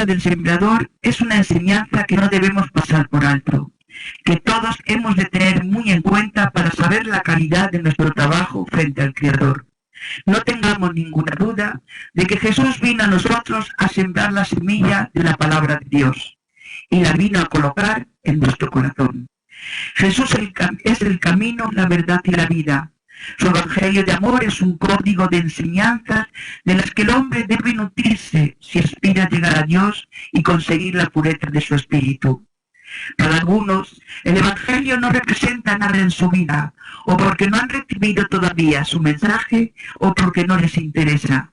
parábola del sembrador es una enseñanza que no debemos pasar por alto, que todos hemos de tener muy en cuenta para saber la calidad de nuestro trabajo frente al Creador. No tengamos ninguna duda de que Jesús vino a nosotros a sembrar la semilla de la palabra de Dios y la vino a colocar en nuestro corazón. Jesús es el camino, la verdad y la vida. Su evangelio de amor es un código de enseñanzas de las que el hombre debe nutrirse si aspira a llegar a Dios y conseguir la pureza de su espíritu. Para algunos, el evangelio no representa nada en su vida, o porque no han recibido todavía su mensaje, o porque no les interesa.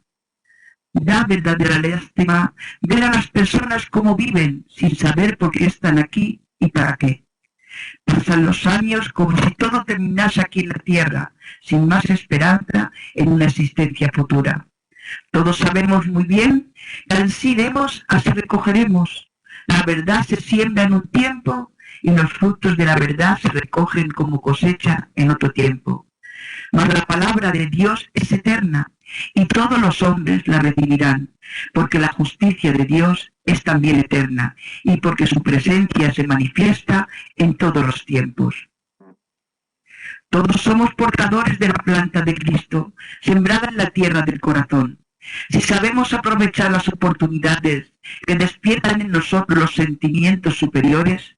Da verdadera lástima ver a las personas cómo viven, sin saber por qué están aquí y para qué. Pasan los años como si todo terminase aquí en la tierra, sin más esperanza en una existencia futura. Todos sabemos muy bien que así demos, así recogeremos. La verdad se siembra en un tiempo y los frutos de la verdad se recogen como cosecha en otro tiempo. Mas la palabra de Dios es eterna y todos los hombres la recibirán, porque la justicia de Dios es también eterna y porque su presencia se manifiesta en todos los tiempos. Todos somos portadores de la planta de Cristo, sembrada en la tierra del corazón. Si sabemos aprovechar las oportunidades que despiertan en nosotros los sentimientos superiores,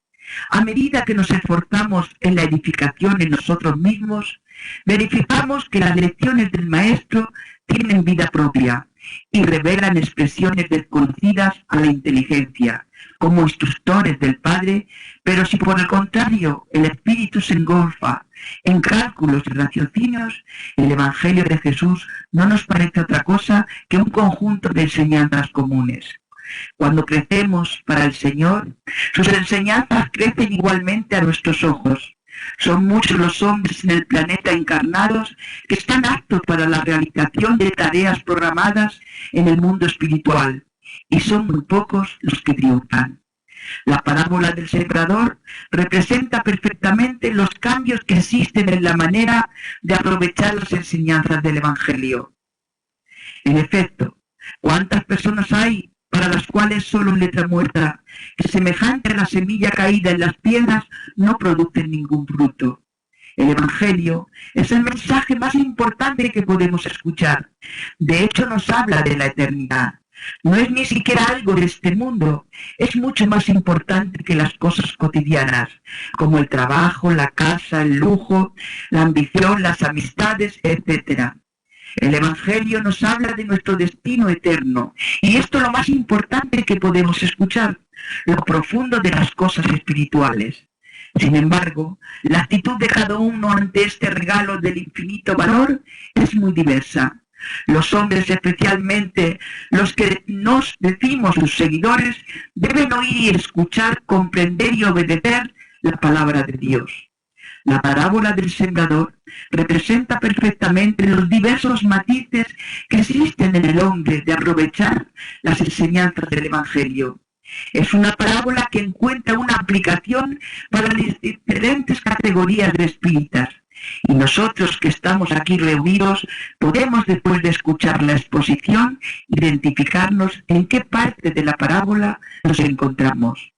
a medida que nos esforzamos en la edificación en nosotros mismos, verificamos que las lecciones del Maestro tienen vida propia y revelan expresiones desconocidas a la inteligencia, como instructores del Padre, pero si por el contrario el Espíritu se engolfa en cálculos y raciocinios, el Evangelio de Jesús no nos parece otra cosa que un conjunto de enseñanzas comunes. Cuando crecemos para el Señor, sus enseñanzas crecen igualmente a nuestros ojos. Son muchos los hombres en el planeta encarnados que están aptos para la realización de tareas programadas en el mundo espiritual, y son muy pocos los que triunfan. La parábola del sembrador representa perfectamente los cambios que existen en la manera de aprovechar las enseñanzas del Evangelio. En efecto, ¿cuántas personas hay para las cuales solo letra muerta, que semejante a la semilla caída en las piedras, no producen ningún fruto? El Evangelio es el mensaje más importante que podemos escuchar. De hecho, nos habla de la eternidad. No es ni siquiera algo de este mundo. Es mucho más importante que las cosas cotidianas, como el trabajo, la casa, el lujo, la ambición, las amistades, etc. El Evangelio nos habla de nuestro destino eterno, y esto es lo más importante que podemos escuchar, lo profundo de las cosas espirituales. Sin embargo, la actitud de cada uno ante este regalo del infinito valor es muy diversa. Los hombres, especialmente los que nos decimos sus seguidores, deben oír y escuchar, comprender y obedecer la palabra de Dios. La parábola del sembrador representa perfectamente los diversos matices que existen en el hombre de aprovechar las enseñanzas del Evangelio. Es una parábola que encuentra una aplicación para las diferentes categorías de espíritas. Y nosotros que estamos aquí reunidos podemos, después de escuchar la exposición, identificarnos en qué parte de la parábola nos encontramos.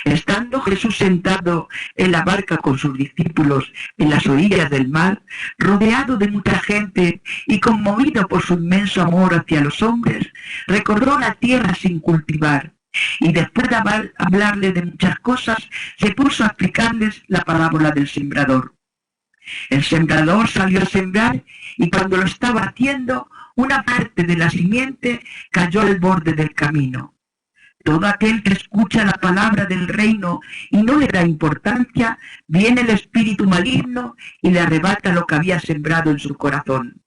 Estando Jesús sentado en la barca con sus discípulos en las orillas del mar, rodeado de mucha gente y conmovido por su inmenso amor hacia los hombres, recorrió la tierra sin cultivar. Y después de hablarle de muchas cosas, se puso a explicarles la parábola del sembrador. El sembrador salió a sembrar y cuando lo estaba haciendo, una parte de la simiente cayó al borde del camino. Todo aquel que escucha la palabra del reino y no le da importancia, viene el espíritu maligno y le arrebata lo que había sembrado en su corazón.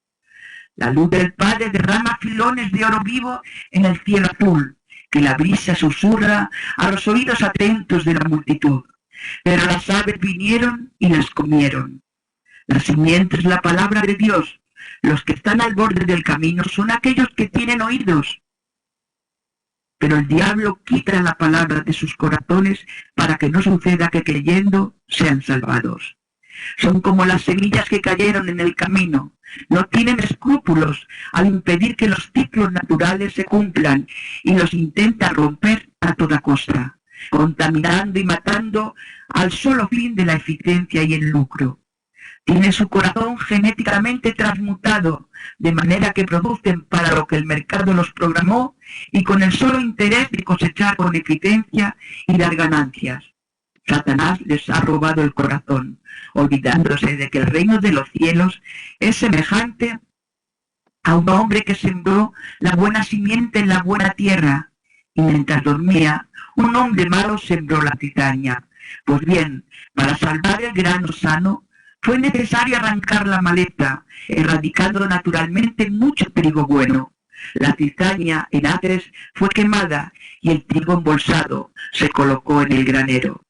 La luz del Padre derrama filones de oro vivo en el cielo azul, que la brisa susurra a los oídos atentos de la multitud. Pero las aves vinieron y las comieron. La simiente es la palabra de Dios. Los que están al borde del camino son aquellos que tienen oídos. Pero el diablo quita la palabra de sus corazones para que no suceda que creyendo sean salvados. Son como las semillas que cayeron en el camino. No tienen escrúpulos al impedir que los ciclos naturales se cumplan y los intenta romper a toda costa, contaminando y matando al solo fin de la eficiencia y el lucro. Tienen su corazón genéticamente transmutado, de manera que producen para lo que el mercado los programó y con el solo interés de cosechar con eficiencia y dar ganancias. Satanás les ha robado el corazón, olvidándose de que el reino de los cielos es semejante a un hombre que sembró la buena simiente en la buena tierra, y mientras dormía, un hombre malo sembró la cizaña. Pues bien, para salvar el grano sano, fue necesario arrancar la maleza, erradicando naturalmente mucho trigo bueno. La cizaña en Hades fue quemada y el trigo embolsado se colocó en el granero.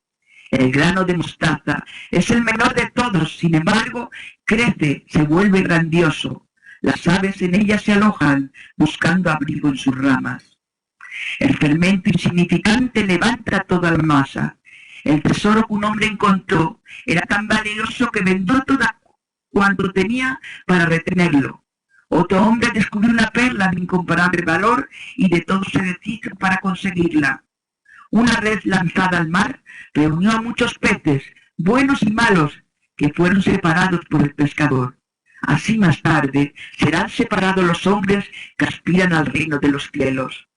El grano de mostaza es el menor de todos, sin embargo, crece, se vuelve grandioso. Las aves en ella se alojan, buscando abrigo en sus ramas. El fermento insignificante levanta toda la masa. El tesoro que un hombre encontró era tan valioso que vendió todo cuanto tenía para retenerlo. Otro hombre descubrió una perla de incomparable valor y de todo se deshizo para conseguirla. Una red lanzada al mar reunió a muchos peces, buenos y malos, que fueron separados por el pescador. Así más tarde serán separados los hombres que aspiran al reino de los cielos.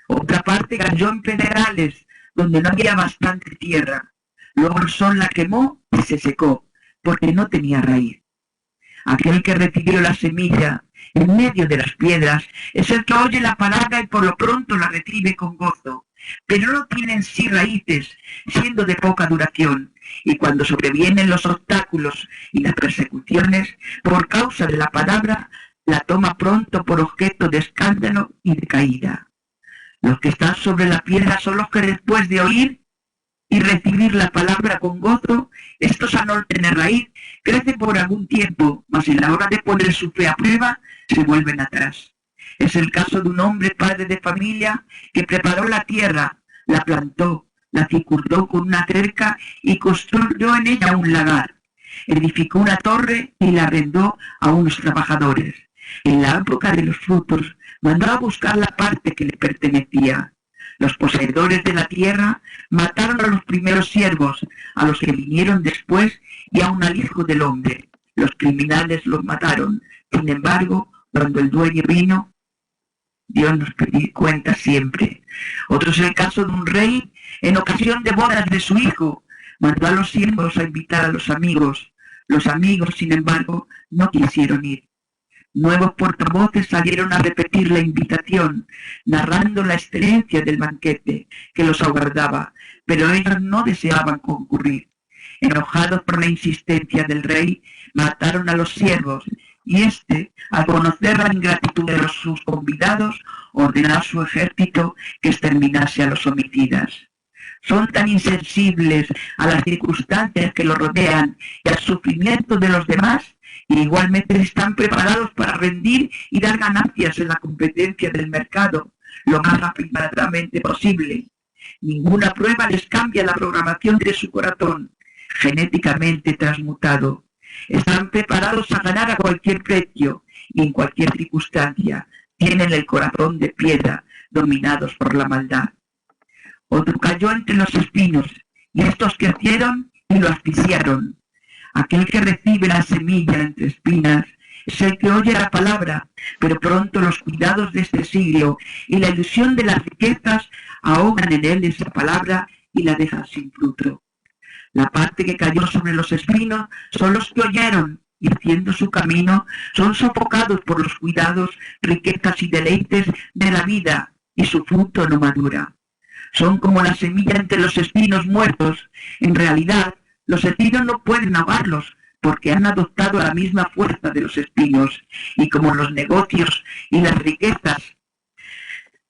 Otra parte cayó en pedregales, donde no había bastante tierra. Luego el sol la quemó y se secó, porque no tenía raíz. Aquel que recibió la semilla en medio de las piedras es el que oye la palabra y por lo pronto la recibe con gozo, pero no tiene en sí raíces, siendo de poca duración, y cuando sobrevienen los obstáculos y las persecuciones por causa de la palabra, la toma pronto por objeto de escándalo y de caída. Los que están sobre la piedra son los que después de oír y recibir la palabra con gozo, estos al no tener raíz, crecen por algún tiempo, mas en la hora de poner su fe a prueba, se vuelven atrás. Es el caso de un hombre padre de familia que preparó la tierra, la plantó, la circundó con una cerca y construyó en ella un lagar. Edificó una torre y la arrendó a unos trabajadores. En la época de los frutos, mandó a buscar la parte que le pertenecía. Los poseedores de la tierra mataron a los primeros siervos, a los que vinieron después y aun al Hijo del Hombre. Los criminales los mataron. Sin embargo, cuando el dueño vino, Dios nos pedía cuenta siempre. Otro es el caso de un rey, en ocasión de bodas de su hijo, mandó a los siervos a invitar a los amigos. Los amigos, sin embargo, no quisieron ir. Nuevos portavoces salieron a repetir la invitación, narrando la excelencia del banquete que los aguardaba, pero ellos no deseaban concurrir. Enojados por la insistencia del rey, mataron a los siervos, y éste, al conocer la ingratitud de sus convidados, ordenó a su ejército que exterminase a los homicidas. Son tan insensibles a las circunstancias que los rodean y al sufrimiento de los demás, y igualmente están preparados para rendir y dar ganancias en la competencia del mercado lo más rápidamente posible. Ninguna prueba les cambia la programación de su corazón, genéticamente transmutado. Están preparados a ganar a cualquier precio y en cualquier circunstancia. Tienen el corazón de piedra, dominados por la maldad. Otro cayó entre los espinos, y estos crecieron y lo asfixiaron. Aquel que recibe la semilla entre espinas es el que oye la palabra, pero pronto los cuidados de este siglo y la ilusión de las riquezas ahogan en él esa palabra y la dejan sin fruto. La parte que cayó sobre los espinos son los que oyeron y haciendo su camino son sofocados por los cuidados, riquezas y deleites de la vida y su fruto no madura. Son como la semilla entre los espinos muertos. En realidad, los espinos no pueden ahogarlos porque han adoptado la misma fuerza de los espinos y como los negocios y las riquezas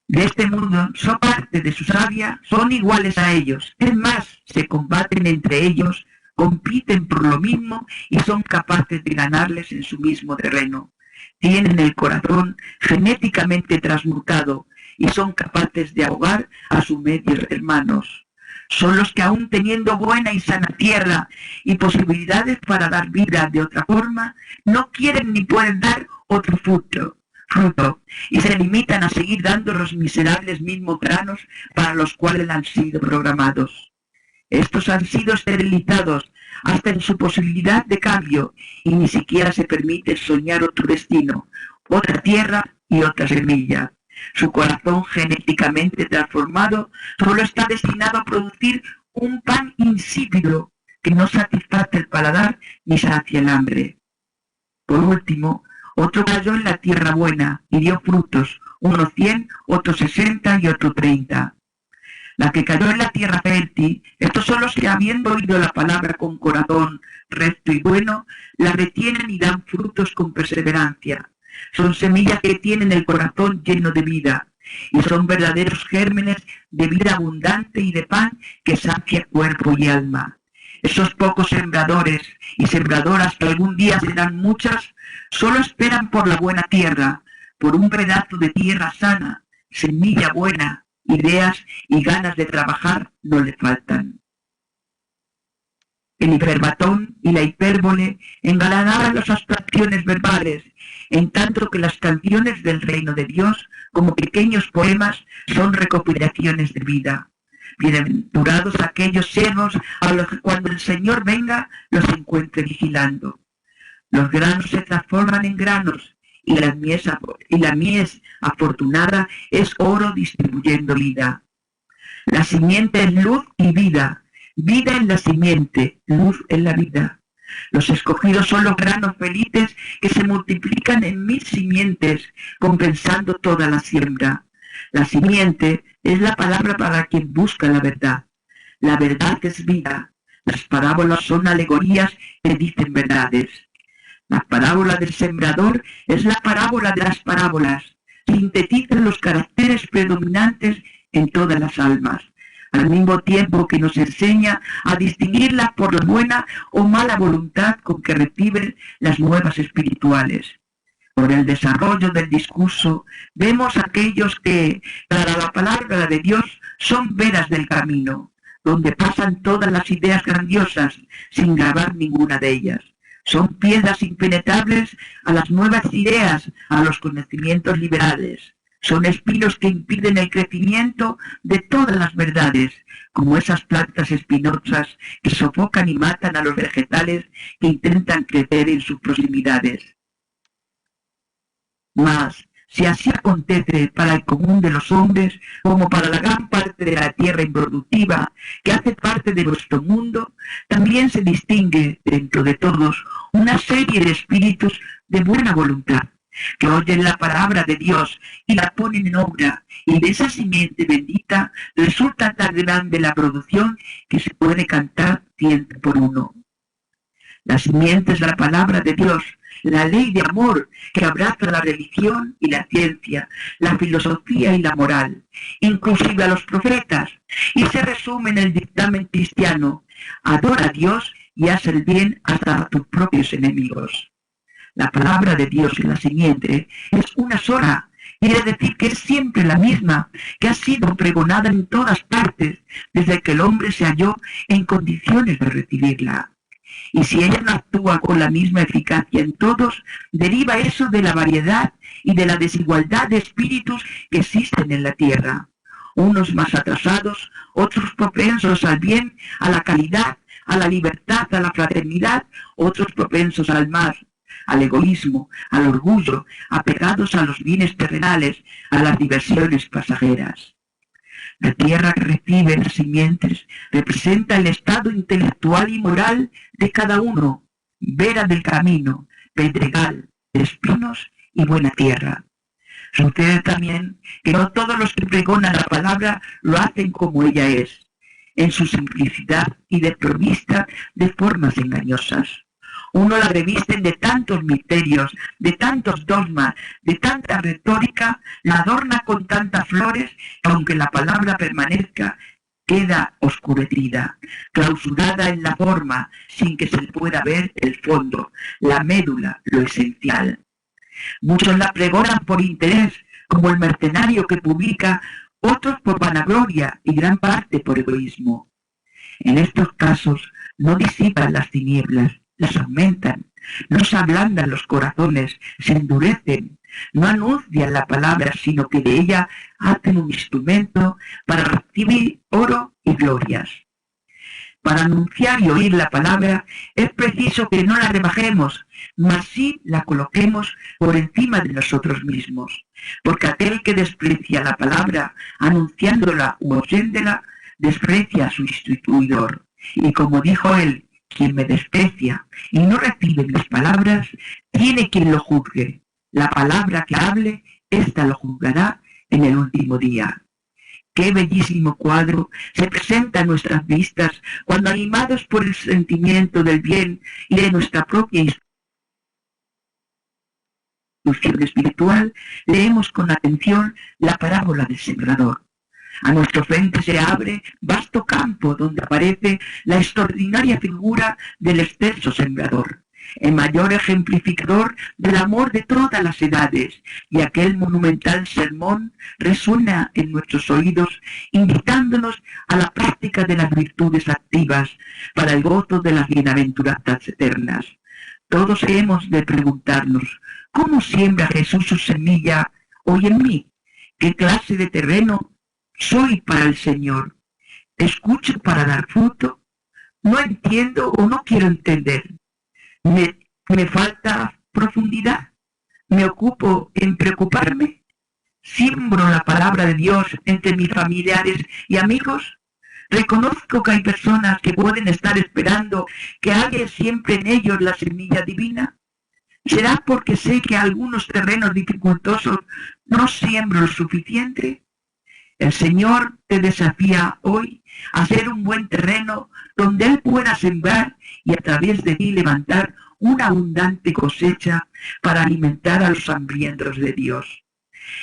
de este mundo son parte de su savia, son iguales a ellos. Es más, se combaten entre ellos, compiten por lo mismo y son capaces de ganarles en su mismo terreno. Tienen el corazón genéticamente transmutado y son capaces de ahogar a sus medios hermanos. Son los que aún teniendo buena y sana tierra y posibilidades para dar vida de otra forma, no quieren ni pueden dar otro fruto, y se limitan a seguir dando los miserables mismos granos para los cuales han sido programados. Estos han sido esterilizados hasta en su posibilidad de cambio y ni siquiera se permite soñar otro destino, otra tierra y otra semilla. Su corazón genéticamente transformado solo está destinado a producir un pan insípido que no satisface el paladar ni sacia el hambre. Por último, otro cayó en la tierra buena y dio frutos, uno 100, otro 60 y otro 30. La que cayó en la tierra fértil, estos son los que habiendo oído la palabra con corazón recto y bueno, la retienen y dan frutos con perseverancia. Son semillas que tienen el corazón lleno de vida y son verdaderos gérmenes de vida abundante y de pan que sacia cuerpo y alma. Esos pocos sembradores y sembradoras que algún día serán muchas, solo esperan por la buena tierra, por un pedazo de tierra sana, semilla buena. Ideas y ganas de trabajar no le faltan. El hiperbatón y la hipérbole engalanaban las abstracciones verbales, en tanto que las canciones del reino de Dios, como pequeños poemas, son recopilaciones de vida. Bienaventurados aquellos siervos a los que cuando el Señor venga los encuentre vigilando. Los granos se transforman en granos, y la mies afortunada es oro distribuyendo vida. La simiente es luz y vida, vida en la simiente, luz en la vida. Los escogidos son los granos felices que se multiplican en 1000 simientes, compensando toda la siembra. La simiente es la palabra para quien busca la verdad. La verdad es vida. Las parábolas son alegorías que dicen verdades. La parábola del sembrador es la parábola de las parábolas. Sintetizan los caracteres predominantes en todas las almas, al mismo tiempo que nos enseña a distinguirlas por la buena o mala voluntad con que reciben las nuevas espirituales. Por el desarrollo del discurso, vemos aquellos que, para la palabra de Dios, son veras del camino, donde pasan todas las ideas grandiosas, sin grabar ninguna de ellas. Son piedras impenetrables a las nuevas ideas, a los conocimientos liberales. Son espinos que impiden el crecimiento de todas las verdades, como esas plantas espinosas que sofocan y matan a los vegetales que intentan crecer en sus proximidades. Mas, si así acontece para el común de los hombres, como para la gran parte de la tierra improductiva que hace parte de nuestro mundo, también se distingue dentro de todos una serie de espíritus de buena voluntad, que oyen la palabra de Dios y la ponen en obra, y de esa simiente bendita resulta tan grande la producción que se puede cantar 100 por 1. La simiente es la palabra de Dios, la ley de amor que abraza la religión y la ciencia, la filosofía y la moral, inclusive a los profetas, y se resume en el dictamen cristiano: adora a Dios y haz el bien hasta a tus propios enemigos. La palabra de Dios en la simiente es una sola, quiere decir que es siempre la misma, que ha sido pregonada en todas partes desde que el hombre se halló en condiciones de recibirla. Y si ella no actúa con la misma eficacia en todos, deriva eso de la variedad y de la desigualdad de espíritus que existen en la tierra. Unos más atrasados, otros propensos al bien, a la caridad, a la libertad, a la fraternidad, otros propensos al mal, al egoísmo, al orgullo, apegados a los bienes terrenales, a las diversiones pasajeras. La tierra que recibe las simientes representa el estado intelectual y moral de cada uno, vera del camino, pedregal, de espinos y buena tierra. Sucede también que no todos los que pregonan la palabra lo hacen como ella es, en su simplicidad y desprovista de formas engañosas. Uno la revisten de tantos misterios, de tantos dogmas, de tanta retórica, la adorna con tantas flores, que aunque la palabra permanezca, queda oscurecida, clausurada en la forma, sin que se pueda ver el fondo, la médula, lo esencial. Muchos la pregonan por interés, como el mercenario que publica, otros por vanagloria y gran parte por egoísmo. En estos casos no disipan las tinieblas, las aumentan, no se ablandan los corazones, se endurecen, no anuncian la palabra, sino que de ella hacen un instrumento para recibir oro y glorias. Para anunciar y oír la palabra es preciso que no la rebajemos, mas sí la coloquemos por encima de nosotros mismos. Porque aquel que desprecia la palabra, anunciándola u oyéndola, desprecia a su instituidor. Y como dijo él, quien me desprecia y no recibe mis palabras, tiene quien lo juzgue. La palabra que hable, ésta lo juzgará en el último día. Qué bellísimo cuadro se presenta a nuestras vistas cuando, animados por el sentimiento del bien y de nuestra propia instrucción espiritual, leemos con atención la parábola del sembrador. A nuestro frente se abre vasto campo donde aparece la extraordinaria figura del excelso sembrador, el mayor ejemplificador del amor de todas las edades, y aquel monumental sermón resuena en nuestros oídos, invitándonos a la práctica de las virtudes activas para el gozo de las bienaventuranzas eternas. Todos hemos de preguntarnos, ¿cómo siembra Jesús su semilla hoy en mí? ¿Qué clase de terreno soy para el Señor? ¿Escucho para dar fruto? ¿No entiendo o no quiero entender? ¿Me falta profundidad? ¿Me ocupo en preocuparme? ¿Siembro la palabra de Dios entre mis familiares y amigos? Reconozco que hay personas que pueden estar esperando que haya siempre en ellos la semilla divina. ¿Será porque sé que algunos terrenos dificultosos no siembro lo suficiente? El Señor te desafía hoy a ser un buen terreno donde Él pueda sembrar y a través de ti levantar una abundante cosecha para alimentar a los hambrientos de Dios.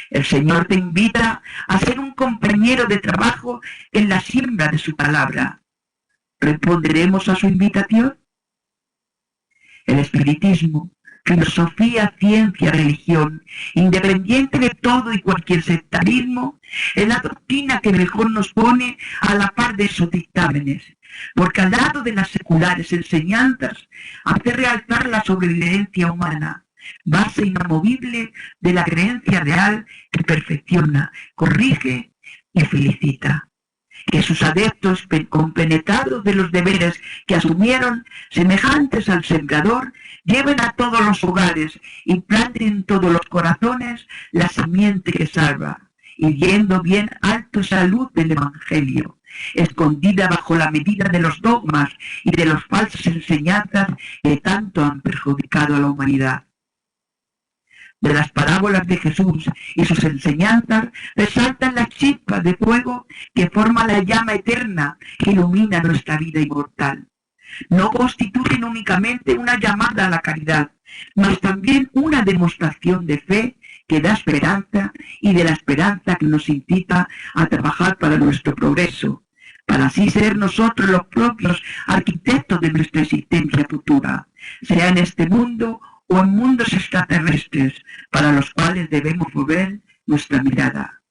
El Señor te invita a ser un compañero de trabajo en la siembra de su palabra. ¿Responderemos a su invitación? El espiritismo, filosofía, ciencia, religión, independiente de todo y cualquier sectarismo, es la doctrina que mejor nos pone a la par de esos dictámenes, porque al lado de las seculares enseñanzas hace realzar la sobrevivencia humana, base inamovible de la creencia real que perfecciona, corrige y felicita. Que sus adeptos, compenetrados de los deberes que asumieron, semejantes al sembrador, lleven a todos los hogares y planten en todos los corazones la simiente que salva, hiriendo bien alto esa luz del Evangelio, escondida bajo la medida de los dogmas y de las falsas enseñanzas que tanto han perjudicado a la humanidad. De las parábolas de Jesús y sus enseñanzas resaltan las chispas de fuego que forman la llama eterna que ilumina nuestra vida inmortal. No constituyen únicamente una llamada a la caridad, mas también una demostración de fe que da esperanza y de la esperanza que nos incita a trabajar para nuestro progreso, para así ser nosotros los propios arquitectos de nuestra existencia futura, sea en este mundo o en mundos extraterrestres para los cuales debemos mover nuestra mirada.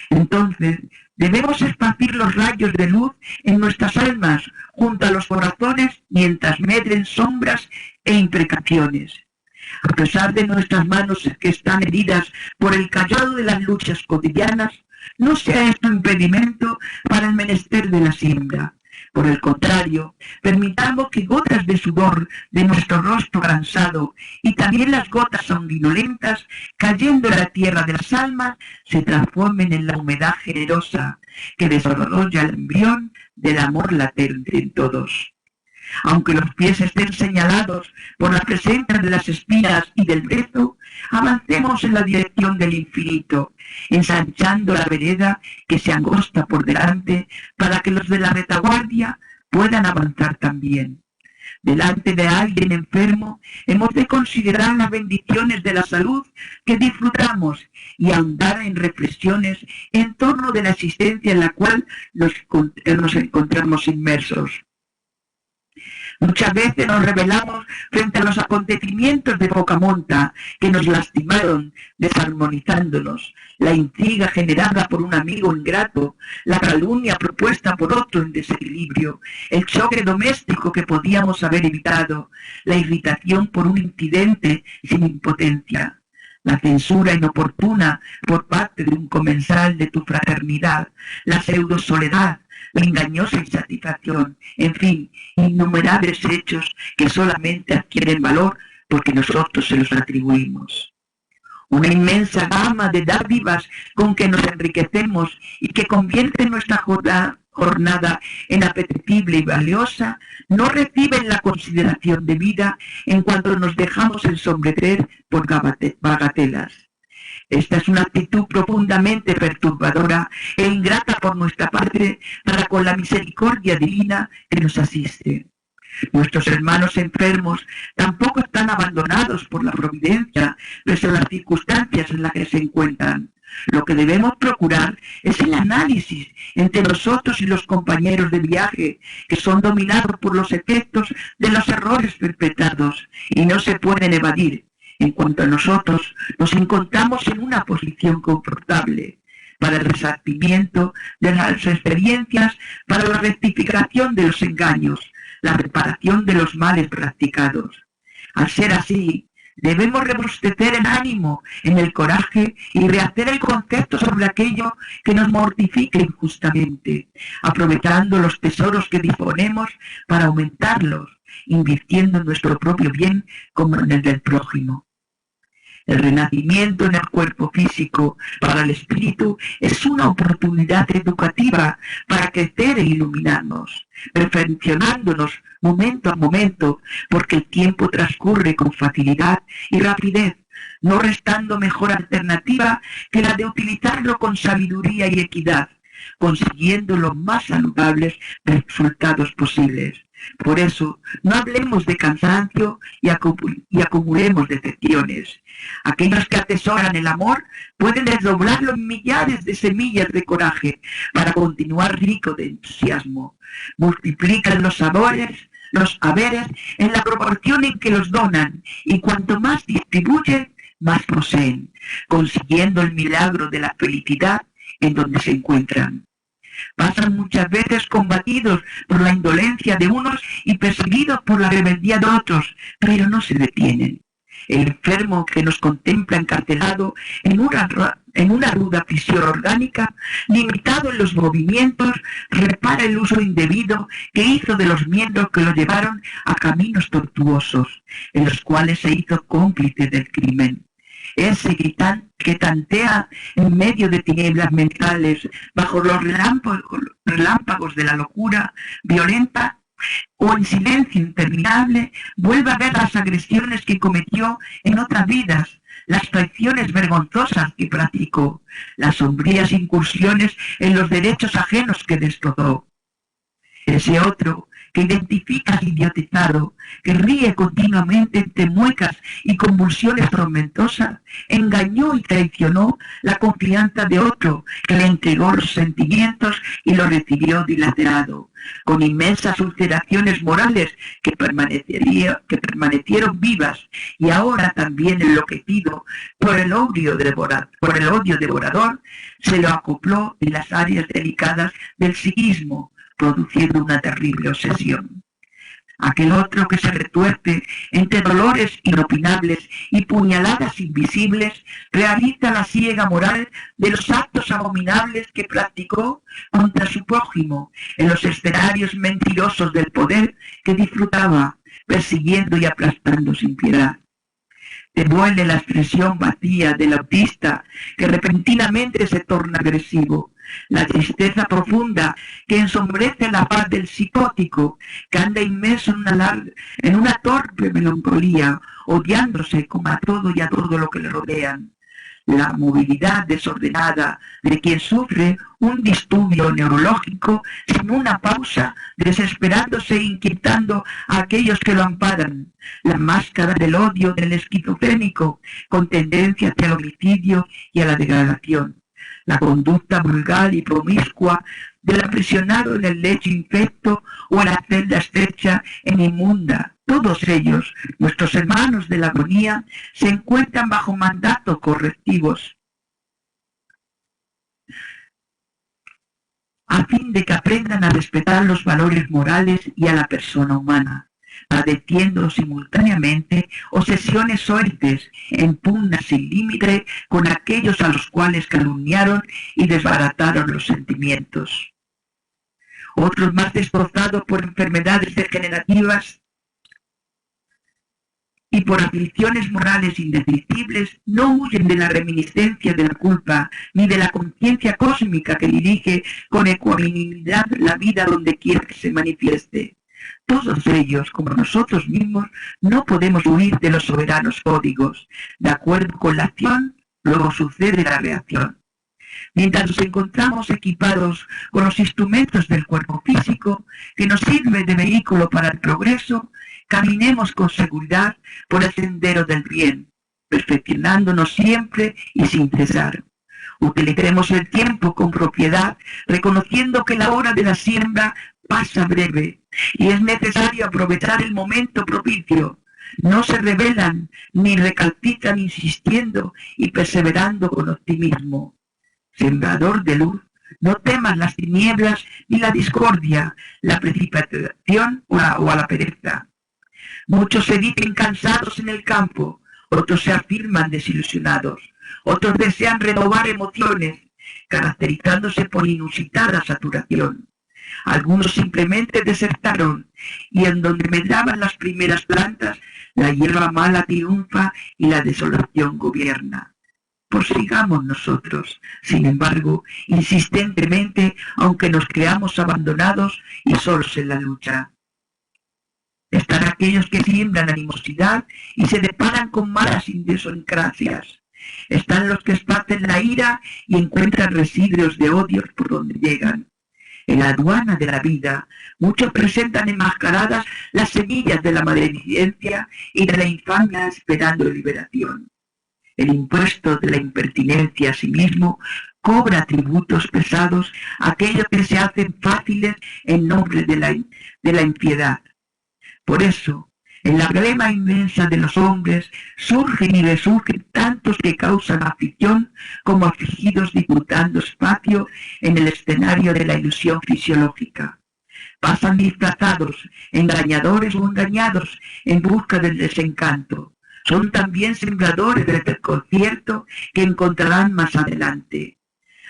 Entonces, debemos esparcir los rayos de luz en nuestras almas junto a los corazones mientras medren sombras e imprecaciones. A pesar de nuestras manos que están heridas por el cayado de las luchas cotidianas, no sea esto impedimento para el menester de la siembra. Por el contrario, permitamos que gotas de sudor de nuestro rostro cansado y también las gotas sanguinolentas cayendo en la tierra de las almas se transformen en la humedad generosa que desarrolla el embrión del amor latente en todos. Aunque los pies estén señalados por la presencia de las espinas y del brezo, avancemos en la dirección del infinito, ensanchando la vereda que se angosta por delante para que los de la retaguardia puedan avanzar también. Delante de alguien enfermo, hemos de considerar las bendiciones de la salud que disfrutamos y ahondar en reflexiones en torno de la existencia en la cual nos encontramos inmersos. Muchas veces nos rebelamos frente a los acontecimientos de poca monta que nos lastimaron, desarmonizándonos, la intriga generada por un amigo ingrato, la calumnia propuesta por otro en desequilibrio, el choque doméstico que podíamos haber evitado, la irritación por un incidente sin impotencia, la censura inoportuna por parte de un comensal de tu fraternidad, la pseudo-soledad, la engañosa insatisfacción, en fin, innumerables hechos que solamente adquieren valor porque nosotros se los atribuimos. Una inmensa gama de dádivas con que nos enriquecemos y que convierten nuestra jornada en apetecible y valiosa, no reciben la consideración debida en cuanto nos dejamos ensombrecer por bagatelas. Esta es una actitud profundamente perturbadora e ingrata por nuestra parte para con la misericordia divina que nos asiste. Nuestros hermanos enfermos tampoco están abandonados por la providencia, pese a las circunstancias en las que se encuentran. Lo que debemos procurar es el análisis entre nosotros y los compañeros de viaje, que son dominados por los efectos de los errores perpetrados y no se pueden evadir. En cuanto a nosotros, nos encontramos en una posición confortable para el resarcimiento de las experiencias, para la rectificación de los engaños, la reparación de los males practicados. Al ser así, debemos robustecer el ánimo en el coraje y rehacer el concepto sobre aquello que nos mortifica injustamente, aprovechando los tesoros que disponemos para aumentarlos, invirtiendo en nuestro propio bien como en el del prójimo. El renacimiento en el cuerpo físico para el espíritu es una oportunidad educativa para crecer e iluminarnos, perfeccionándonos momento a momento, porque el tiempo transcurre con facilidad y rapidez, no restando mejor alternativa que la de utilizarlo con sabiduría y equidad, consiguiendo los más saludables resultados posibles. Por eso, no hablemos de cansancio y acumulemos decepciones. Aquellos que atesoran el amor pueden desdoblarlo en millares de semillas de coraje para continuar rico de entusiasmo. Multiplican los haberes en la proporción en que los donan, y cuanto más distribuyen, más poseen, consiguiendo el milagro de la felicidad en donde se encuentran. Pasan muchas veces combatidos por la indolencia de unos y perseguidos por la rebeldía de otros, pero no se detienen. El enfermo que nos contempla encarcelado en una ruda prisión orgánica, limitado en los movimientos, repara el uso indebido que hizo de los miembros que lo llevaron a caminos tortuosos, en los cuales se hizo cómplice del crimen. Ese que tantea en medio de tinieblas mentales, bajo los relámpagos de la locura violenta, o en silencio interminable, vuelve a ver las agresiones que cometió en otras vidas, las traiciones vergonzosas que practicó, las sombrías incursiones en los derechos ajenos que destrozó. Ese otro que identifica al idiotizado, que ríe continuamente entre muecas y convulsiones tormentosas, engañó y traicionó la confianza de otro que le entregó los sentimientos y lo recibió dilacerado, con inmensas ulceraciones morales que permanecieron vivas y ahora también enloquecido por el odio devorador, se lo acopló en las áreas delicadas del psiquismo, produciendo una terrible obsesión. Aquel otro que se retuerce entre dolores inopinables y puñaladas invisibles, realiza la siega moral de los actos abominables que practicó contra su prójimo en los escenarios mentirosos del poder que disfrutaba, persiguiendo y aplastando sin piedad. Te duele la expresión vacía del autista que repentinamente se torna agresivo, la tristeza profunda que ensombrece la paz del psicótico que anda inmerso en una torpe melancolía, odiándose como a todo y a todo lo que le rodean. La movilidad desordenada de quien sufre un disturbio neurológico sin una pausa, desesperándose e inquietando a aquellos que lo amparan. La máscara del odio del esquizofrénico con tendencia hacia el homicidio y a la degradación. La conducta vulgar y promiscua del aprisionado en el lecho infecto o en la celda estrecha en inmunda. Todos ellos, nuestros hermanos de la agonía, se encuentran bajo mandatos correctivos, a fin de que aprendan a respetar los valores morales y a la persona humana, padeciendo simultáneamente obsesiones fuertes en pugna sin límite con aquellos a los cuales calumniaron y desbarataron los sentimientos. Otros, más destrozados por enfermedades degenerativas y por aflicciones morales indescriptibles, no huyen de la reminiscencia de la culpa ni de la conciencia cósmica que dirige con ecuanimidad la vida donde quiera que se manifieste. Todos ellos, como nosotros mismos, no podemos huir de los soberanos códigos. De acuerdo con la acción, luego sucede la reacción. Mientras nos encontramos equipados con los instrumentos del cuerpo físico, que nos sirve de vehículo para el progreso, caminemos con seguridad por el sendero del bien, perfeccionándonos siempre y sin cesar. Utilicemos el tiempo con propiedad, reconociendo que la hora de la siembra pasa breve y es necesario aprovechar el momento propicio. No se rebelan ni recalcitran insistiendo y perseverando con optimismo. Sembrador de luz, no temas las tinieblas ni la discordia, la precipitación o a la pereza. Muchos se dicen cansados en el campo, otros se afirman desilusionados, otros desean renovar emociones, caracterizándose por inusitada saturación. Algunos simplemente desertaron, y en donde medraban las primeras plantas, la hierba mala triunfa y la desolación gobierna. Prosigamos nosotros, sin embargo, insistentemente, aunque nos creamos abandonados y solos en la lucha. Están aquellos que siembran animosidad y se deparan con malas idiosincrasias. Están los que esparcen la ira y encuentran residuos de odios por donde llegan. En la aduana de la vida, muchos presentan enmascaradas las semillas de la maledicencia y de la infamia esperando liberación. El impuesto de la impertinencia a sí mismo cobra tributos pesados a aquellos que se hacen fáciles en nombre de la impiedad. Por eso, en la gleba inmensa de los hombres surgen y resurgen tantos que causan aflicción como afligidos disputando espacio en el escenario de la ilusión fisiológica. Pasan disfrazados, engañadores o engañados en busca del desencanto. Son también sembradores del concierto que encontrarán más adelante.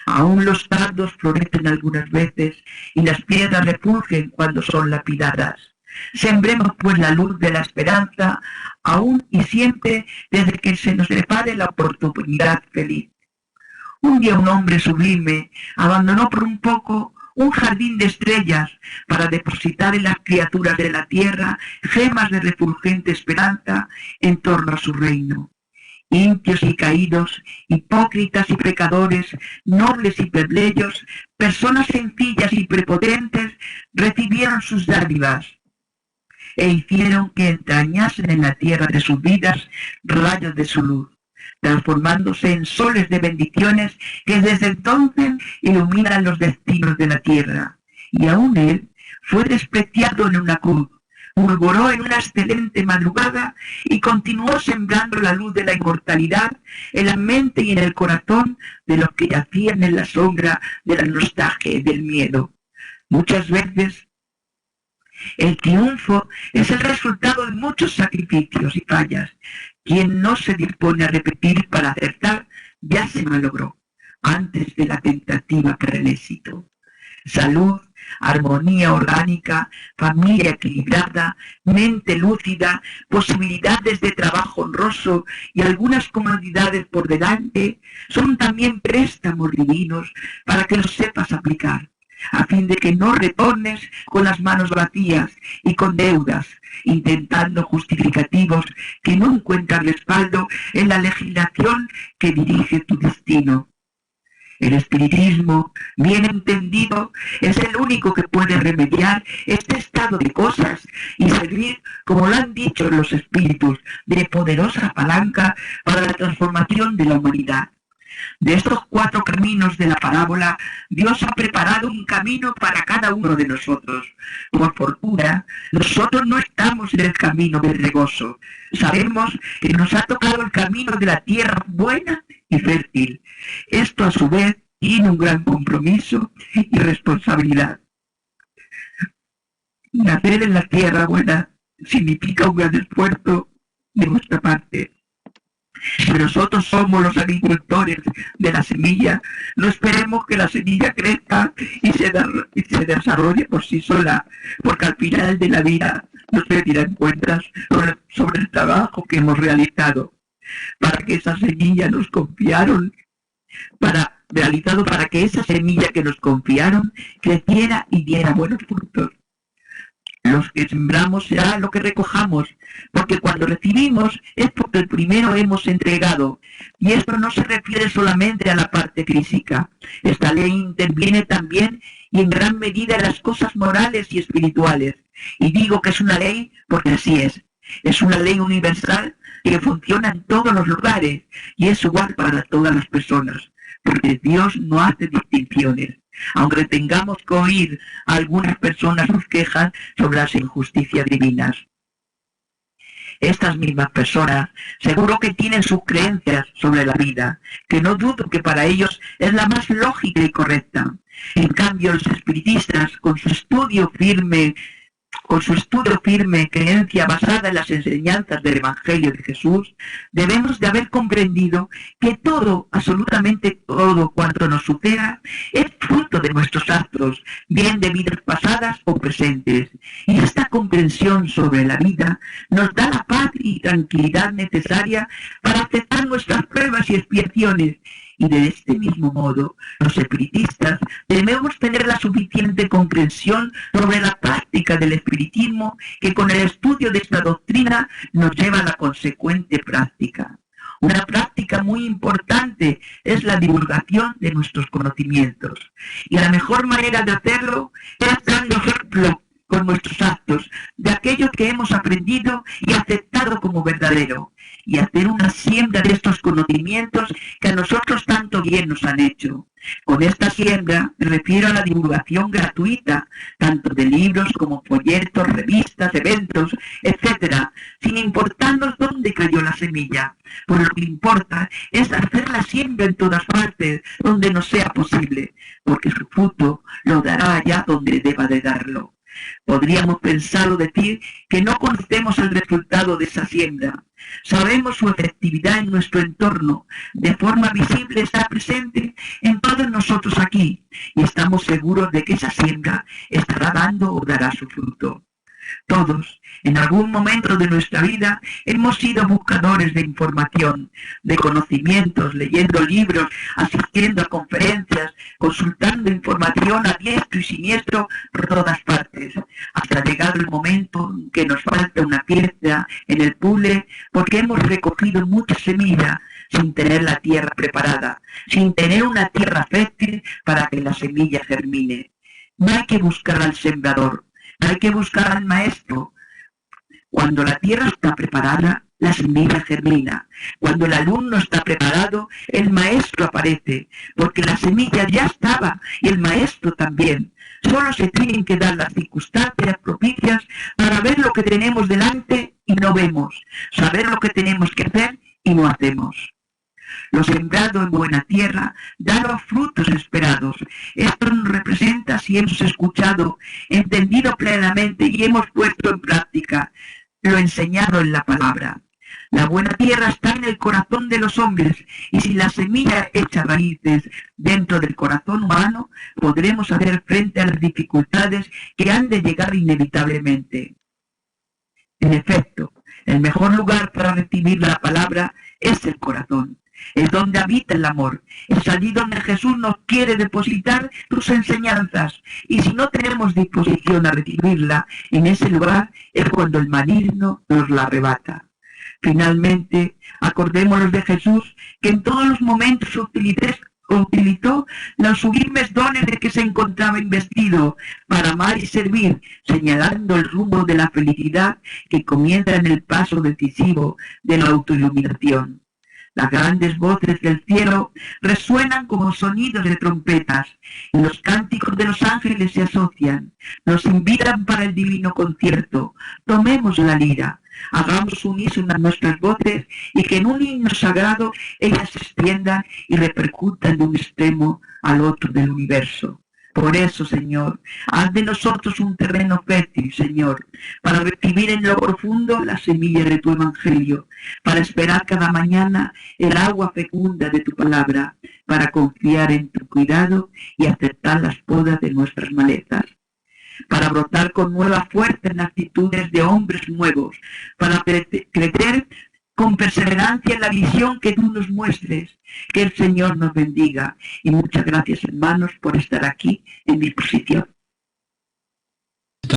Aún los tardos florecen algunas veces y las piedras refulgen cuando son lapidadas. Sembremos pues la luz de la esperanza, aún y siempre desde que se nos prepare la oportunidad feliz. Un día un hombre sublime abandonó por un poco un jardín de estrellas para depositar en las criaturas de la tierra gemas de refulgente esperanza en torno a su reino. Impios y caídos, hipócritas y pecadores, nobles y plebeyos, personas sencillas y prepotentes, recibieron sus dádivas e hicieron que entrañasen en la tierra de sus vidas rayos de su luz, transformándose en soles de bendiciones que desde entonces iluminan los destinos de la tierra. Y aún él fue despreciado en una cruz, fulguró en una excelente madrugada y continuó sembrando la luz de la inmortalidad en la mente y en el corazón de los que yacían en la sombra de la nostalgia y del miedo. Muchas veces el triunfo es el resultado de muchos sacrificios y fallas. Quien no se dispone a repetir para acertar, ya se malogró antes de la tentativa para el éxito. Salud, armonía orgánica, familia equilibrada, mente lúcida, posibilidades de trabajo honroso y algunas comodidades por delante son también préstamos divinos para que los sepas aplicar, a fin de que no retornes con las manos vacías y con deudas, intentando justificativos que no encuentran respaldo en la legislación que dirige tu destino. El espiritismo, bien entendido, es el único que puede remediar este estado de cosas y servir, como lo han dicho los espíritus, de poderosa palanca para la transformación de la humanidad. De estos 4 caminos de la parábola, Dios ha preparado un camino para cada uno de nosotros. Por fortuna, nosotros no estamos en el camino pedregoso. Sabemos que nos ha tocado el camino de la tierra buena y fértil. Esto, a su vez, tiene un gran compromiso y responsabilidad. Nacer en la tierra buena significa un gran esfuerzo de nuestra parte. Si nosotros somos los agricultores de la semilla, no esperemos que la semilla crezca y se desarrolle por sí sola, porque al final de la vida nos pedirán cuentas sobre el trabajo que hemos realizado, para que esa semilla para que esa semilla que nos confiaron creciera y diera buenos frutos. Los que sembramos será lo que recojamos, porque cuando recibimos es porque primero hemos entregado. Y esto no se refiere solamente a la parte física. Esta ley interviene también y en gran medida en las cosas morales y espirituales. Y digo que es una ley porque así es. Es una ley universal que funciona en todos los lugares y es igual para todas las personas, porque Dios no hace distinciones. Aunque tengamos que oír a algunas personas sus quejas sobre las injusticias divinas. Estas mismas personas seguro que tienen sus creencias sobre la vida, que no dudo que para ellos es la más lógica y correcta. En cambio, los espiritistas, con su estudio firme, creencia basada en las enseñanzas del Evangelio de Jesús, debemos de haber comprendido que todo, absolutamente todo cuanto nos suceda, es fruto de nuestros actos, bien de vidas pasadas o presentes. Y esta comprensión sobre la vida nos da la paz y tranquilidad necesaria para aceptar nuestras pruebas y expiaciones. Y de este mismo modo, los espiritistas debemos tener la suficiente comprensión sobre la práctica del espiritismo que con el estudio de esta doctrina nos lleva a la consecuente práctica. Una práctica muy importante es la divulgación de nuestros conocimientos. Y la mejor manera de hacerlo es dando ejemplo con nuestros actos de aquello que hemos aprendido y aceptado como verdadero, y hacer una siembra de estos conocimientos que a nosotros tanto bien nos han hecho. Con esta siembra me refiero a la divulgación gratuita, tanto de libros como folletos, revistas, eventos, etcétera, sin importarnos dónde cayó la semilla. Pues lo que importa es hacer la siembra en todas partes, donde nos sea posible, porque su fruto lo dará allá donde deba de darlo. Podríamos pensar o decir que no conocemos el resultado de esa siembra. Sabemos su efectividad en nuestro entorno, de forma visible está presente en todos nosotros aquí, y estamos seguros de que esa siembra estará dando o dará su fruto. Todos, en algún momento de nuestra vida, hemos sido buscadores de información, de conocimientos, leyendo libros, asistiendo a conferencias, consultando información a diestro y siniestro por todas partes, hasta llegado el momento en que nos falta una pieza en el puzzle porque hemos recogido mucha semilla sin tener la tierra preparada, sin tener una tierra fértil para que la semilla germine. No hay que buscar al sembrador, hay que buscar al maestro. Cuando la tierra está preparada, la semilla germina. Cuando el alumno está preparado, el maestro aparece, porque la semilla ya estaba y el maestro también. Solo se tienen que dar las circunstancias propicias para ver lo que tenemos delante y no vemos, saber lo que tenemos que hacer y no hacemos. Lo sembrado en buena tierra da los frutos esperados. Esto nos representa si hemos escuchado, entendido plenamente y hemos puesto en práctica lo enseñado en la palabra. La buena tierra está en el corazón de los hombres y si la semilla echa raíces dentro del corazón humano, podremos hacer frente a las dificultades que han de llegar inevitablemente. En efecto, el mejor lugar para recibir la palabra es el corazón. Es donde habita el amor. Es allí donde Jesús nos quiere depositar sus enseñanzas. Y si no tenemos disposición a recibirla, en ese lugar es cuando el maligno nos la arrebata. Finalmente, acordémonos de Jesús, que en todos los momentos utilizó los sublimes dones de que se encontraba investido para amar y servir, señalando el rumbo de la felicidad que comienza en el paso decisivo de la autoiluminación. Las grandes voces del cielo resuenan como sonidos de trompetas y los cánticos de los ángeles se asocian, nos invitan para el divino concierto. Tomemos la lira, hagamos unísonas nuestras voces y que en un himno sagrado ellas se extiendan y repercutan de un extremo al otro del universo. Por eso, Señor, haz de nosotros un terreno fértil, Señor, para recibir en lo profundo la semilla de tu evangelio, para esperar cada mañana el agua fecunda de tu palabra, para confiar en tu cuidado y aceptar las podas de nuestras malezas, para brotar con nueva fuerza en actitudes de hombres nuevos, para crecer con perseverancia en la visión que tú nos muestres. Que el Señor nos bendiga. Y muchas gracias, hermanos, por estar aquí en mi posición.